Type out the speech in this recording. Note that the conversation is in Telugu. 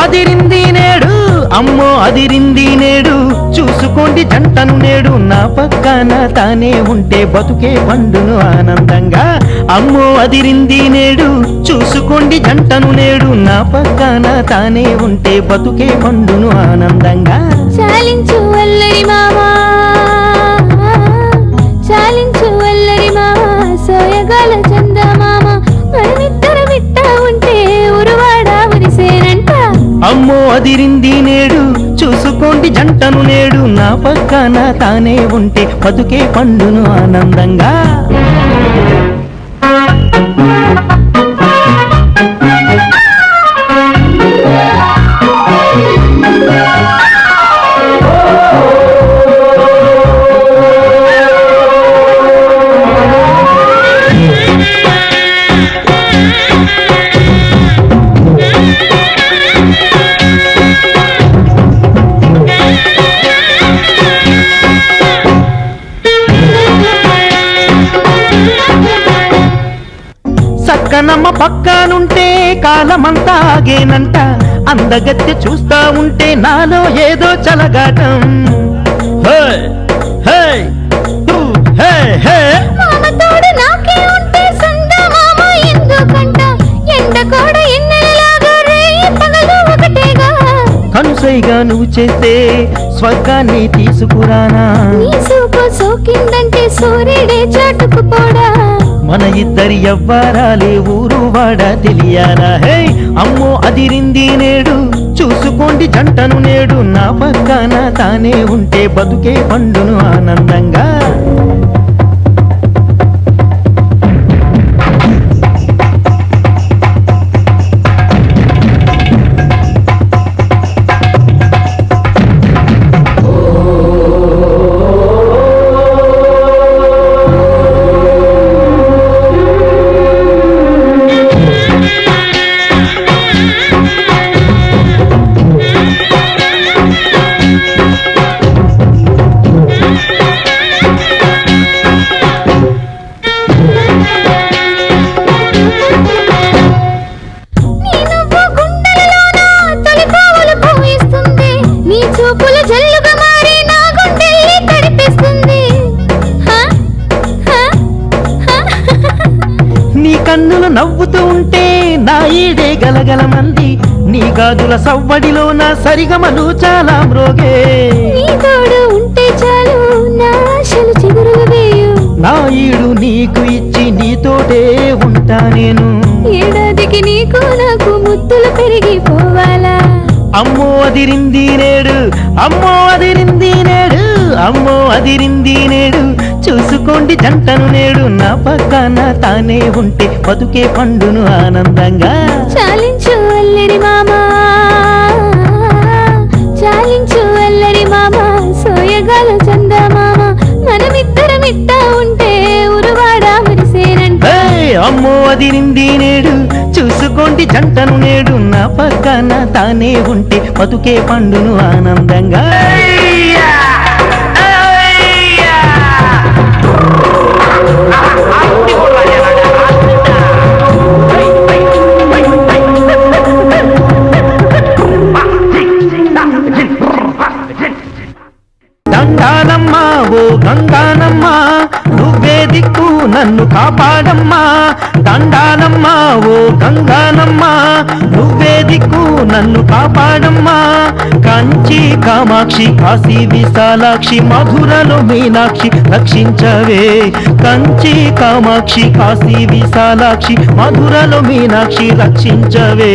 అదిరింది నేడు అమ్మో అదిరింది నేడు చూసుకోండి జంటను నేడు నా పక్కన తానే ఉంటే బతుకే పండును ఆనందంగా అమ్మో అదిరింది నేడు చూసుకోండి జంటను నేడు నా పక్కన తానే ఉంటే బతుకే పండును ఆనందంగా చాలించు అల్లరి మామా చాలించు అల్లరి మామా సోయగాల చందమామ మనమిద్దరం ఇట్టా ఉంటే ఉరువాడ ఉరిసేనంట అమ్మో అదిరింది నేడు చూసుకోండి జంటను నేడు నా పక్కన తానే ఉంటే బతుకే పండును ఆనందంగా సక్కనమ్మ పక్కనుంటే కాలమంతా ఆగేనంట అందగత్తె చూస్తా ఉంటే నాలో ఏదో చలగాటం హే హే టూ హే హే మామ తోడు నాకే ఉంటే సందమామ ఎందుకంట ఎండ కూడా ఎన్నెలలాగా రేయి పగలు ఒకటేగా కనుసైగా నువ్వు చేస్తే స్వర్గాన్ని తీసుకురానా నీ సూపు సోకిందంటే సూర్యుడే చాటుకుపోడా మన ఇద్దరి ఎవ్వరాలే ఊరు వాడ తెలియాలా హే అమ్మో అదిరింది నేడు చూసుకోండి జంటను నేడు నా పక్కన తానే ఉంటే బతుకే పండును ఆనందంగా కన్నులు నవ్వుతూ ఉంటే నా ఈడే గలగలమంది నీ గాజుల సవ్వడిలో నా సరిగమలు చాలా మ్రోగే నీ తోడు ఉంటే చాలు నా ఆశలు చిగురులు వేయు నా ఈడు నీకు ఇచ్చి నీతోటే ఉంటా నేను ఏడాదికి నీకు నాకు ముద్దులు పెరిగిపోవాలా అమ్మో అదిరింది నేడు అమ్మో అదిరింది నేడు అమ్మో అదిరింది నేడు చూసుకోండి జంటను నేడు నా పక్కన తానే ఉంటే బతుకే పండును ఆనందంగా చాలించు అల్లరి మామా చాలించు అల్లరి మామా సోయగాల చందమామ మనమిద్దరం ఇట్టా ఉంటే ఉరువాడ మురిసేనంట అమ్మో అదిరింది నేడు చూసుకోండి జంటను నేడు నా పక్కన తానే ఉంటే బతుకే పండును ఆనందంగా దండాలమ్మా ఓ గంగానమ్మా నువ్వే దిక్కు నన్ను కాపాడమ్మా దండాలమ్మా ఓ గంగానమ్మా నువ్వే దిక్కు నన్ను కాపాడమ్మా కంచి కామాక్షి కాశీ విశాలాక్షి మధురలో మీనాక్షి రక్షించవే కంచి కామాక్షి కాశీ విశాలాక్షి మధురలో మీనాక్షి రక్షించవే